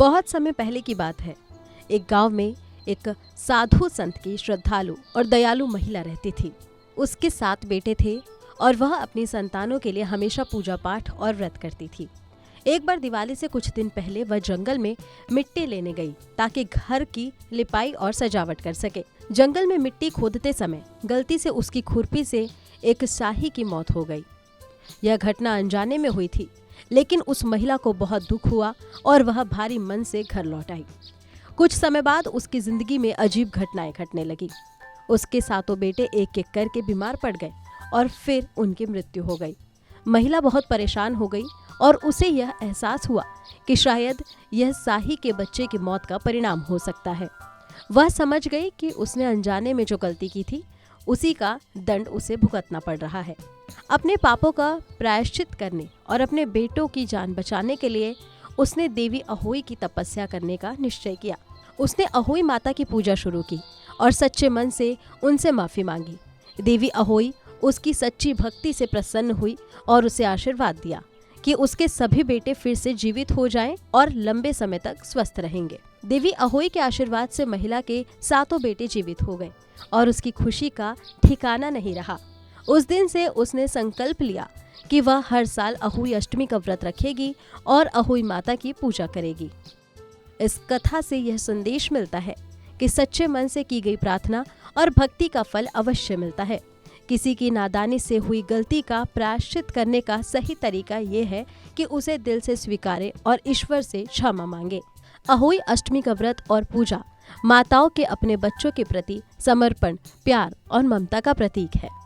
बहुत समय पहले की बात है। एक गांव में एक साधु संत की श्रद्धालु और दयालु महिला रहती थी। उसके 7 बेटे थे और वह अपनी संतानों के लिए हमेशा पूजा पाठ और व्रत करती थी। एक बार दिवाली से कुछ दिन पहले वह जंगल में मिट्टी लेने गई ताकि घर की लिपाई और सजावट कर सके। जंगल में मिट्टी खोदते समय गलती से उसकी खुरपी से एक शाही की मौत हो गई। यह घटना अनजाने में हुई थी, लेकिन उस महिला को बहुत दुख हुआ और वह भारी मन से घर लौट आई। कुछ समय बाद उसकी जिंदगी में अजीब घटनाएं घटने लगी। उसके 7 बेटे एक एक करके बीमार पड़ गए और फिर उनकी मृत्यु हो गई। महिला बहुत परेशान हो गई और उसे यह एहसास हुआ कि शायद यह शाही के बच्चे की मौत का परिणाम हो सकता है। वह समझ गई कि उसने अनजाने में जो गलती की थी उसी का दंड उसे भुगतना पड़ रहा है। अपने पापों का प्रायश्चित करने और अपने बेटों की जान बचाने के लिए उसने देवी अहोई की तपस्या करने का निश्चय किया। उसने अहोई माता की पूजा शुरू की और सच्चे मन से उनसे माफी मांगी। देवी अहोई उसकी सच्ची भक्ति से प्रसन्न हुई और उसे आशीर्वाद दिया कि उसके सभी बेटे फिर से जीवित हो जाएं और लंबे समय तक स्वस्थ रहेंगे। देवी अहोई के आशीर्वाद से महिला के 7 बेटे जीवित हो गए और उसकी खुशी का ठिकाना नहीं रहा। उस दिन से उसने संकल्प लिया कि वह हर साल अहोई अष्टमी का व्रत रखेगी और अहोई माता की पूजा करेगी। इस कथा से यह संदेश मिलता है कि सच्चे मन से की गई प्रार्थना और भक्ति का फल अवश्य मिलता है। किसी की नादानी से हुई गलती का प्रायश्चित करने का सही तरीका ये है कि उसे दिल से स्वीकारे और ईश्वर से क्षमा मांगे। अहोई अष्टमी का व्रत और पूजा माताओं के अपने बच्चों के प्रति समर्पण, प्यार और ममता का प्रतीक है।